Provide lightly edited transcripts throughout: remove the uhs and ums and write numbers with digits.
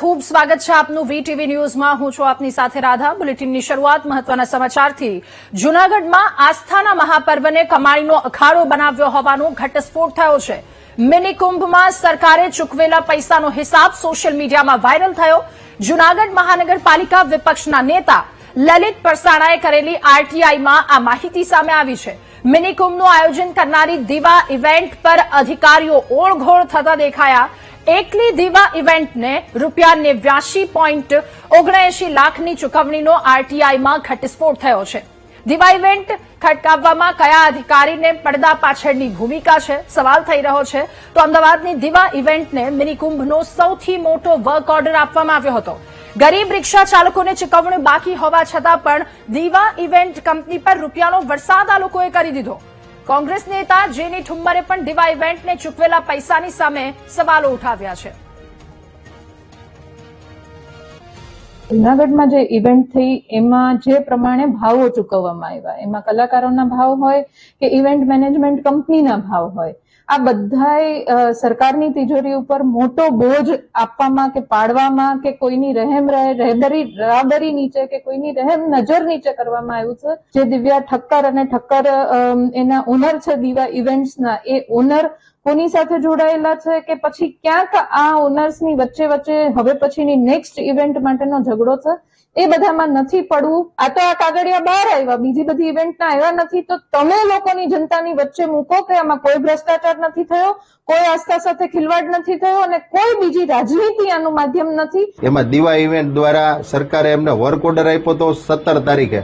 ખૂબ સ્વાગત છે આપનું વીટીવી ન્યૂઝમાં। હું છું આપની સાથે રાધા। બુલેટિનની શરૂઆત મહત્વના સમાચારથી। જૂનાગઢમાં આસ્થાના મહાપર્વને કમાણીનો અખાડો બનાવ્યો હોવાનો ઘટસ્ફોટ થયો છે। મિની કુંભમાં સરકારે ચૂકવેલા પૈસાનો હિસાબ સોશિયલ મીડિયામાં વાયરલ થયો। જૂનાગઢ મહાનગરપાલિકા વિપક્ષના નેતા લલિત પરસાણાએ કરેલી આરટીઆઈમાં આ માહિતી સામે આવી છે। મિની કુંભનું આયોજન કરનારી દીવા ઇવેન્ટ પર અધિકારીઓ ઓળઘોળ થતા દેખાયા। એકલી દીવા ઇવેન્ટને ₹89.79 લાખની ચૂકવણીનો આરટીઆઈમાં ઘટસ્ફોટ થયો છે। દીવા ઇવેન્ટ ખટકાવવામાં કયા અધિકારીને પડદા પાછળની ભૂમિકા છે, સવાલ થઈ રહ્યો છે। તો અમદાવાદની દીવા ઇવેન્ટને મિની કુંભનો સૌથી મોટો વર્ક ઓર્ડર આપવામાં આવ્યો હતો। ગરીબ રિક્ષા ચાલકોને ચૂકવણી બાકી હોવા છતાં પણ દીવા ઇવેન્ટ કંપની પર રૂપિયાનો વરસાદ આ લોકોએ કરી દીધો। કોંગ્રેસ નેતા જેની ઠુમ્મરે પણ દીવા ઇવેન્ટને ચૂકવેલા પૈસાની સામે સવાલો ઉઠાવ્યા છે। જૂનાગઢમાં જે ઇવેન્ટ થઈ એમાં જે પ્રમાણે ભાવો ચૂકવવામાં આવ્યા, એમાં કલાકારોના ભાવ હોય કે ઇવેન્ટ મેનેજમેન્ટ કંપનીના ભાવ હોય, આ બધાય સરકારની તિજોરી ઉપર મોટો બોજ આપવામાં કે પાડવામાં કે કોઈની રાહબરી નીચે કે કોઈની રહેમ નજર નીચે કરવામાં આવ્યું છે। જે દિવ્યા ઠક્કર અને ઠક્કર એના ઓનર છે દીવા ઇવેન્ટ્સના, એ ઓનર કોની સાથે જોડાયેલા છે કે પછી ક્યાંક આ ઓનર્સની વચ્ચે હવે પછીની નેક્સ્ટ ઇવેન્ટ માટેનો ઝઘડો છે, એ બધામાં નથી પડવું। આ તો આ કાગળિયા બહાર આવ્યા, બીજી બધી ઇવેન્ટના આવ્યા નથી, તો તમે લોકોની જનતાની વચ્ચે મૂકો કે આમાં કોઈ ભ્રષ્ટાચાર નથી થયો, કોઈ આસ્થા સાથે ખિલવાડ નથી થયો અને કોઈ બીજી રાજનીતિ આનું માધ્યમ નથી। એમાં દીવા ઇવેન્ટ દ્વારા સરકારે એમને વર્ક ઓર્ડર આપ્યો હતો 17 તારીખે।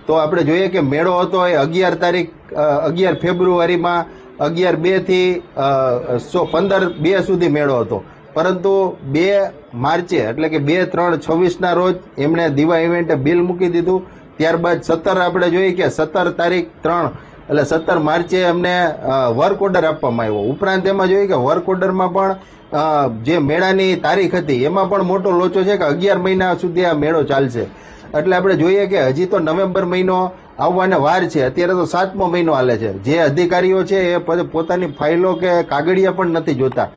તો આપણે જોઈએ કે મેળો હતો એ 11 ફેબ્રુઆરીમાં 11/2 થી 15/2 સુધી મેળો હતો, પરંતુ 2 માર્ચે એટલે કે 2/3/26 રોજ એમણે દીવા ઇવેન્ટે બિલ મૂકી દીધું। ત્યારબાદ 17 આપણે જોઈએ કે 17 તારીખ 3 એટલે 17 માર્ચે એમને વર્ક ઓર્ડર આપવામાં આવ્યો। ઉપરાંત એમાં જોઈએ કે વર્ક ઓર્ડરમાં પણ જે મેળાની તારીખ હતી એમાં પણ મોટો લોચો છે કે 11 મહિના સુધી આ મેળો ચાલશે। એટલે આપણે જોઈએ કે હજી તો નવેમ્બર મહિનો આવવાને વાર છે, અત્યારે તો 7મો મહિનો હાલે છે। જે અધિકારીઓ છે એ પોતાની ફાઇલો કે કાગળિયા પણ નથી જોતા।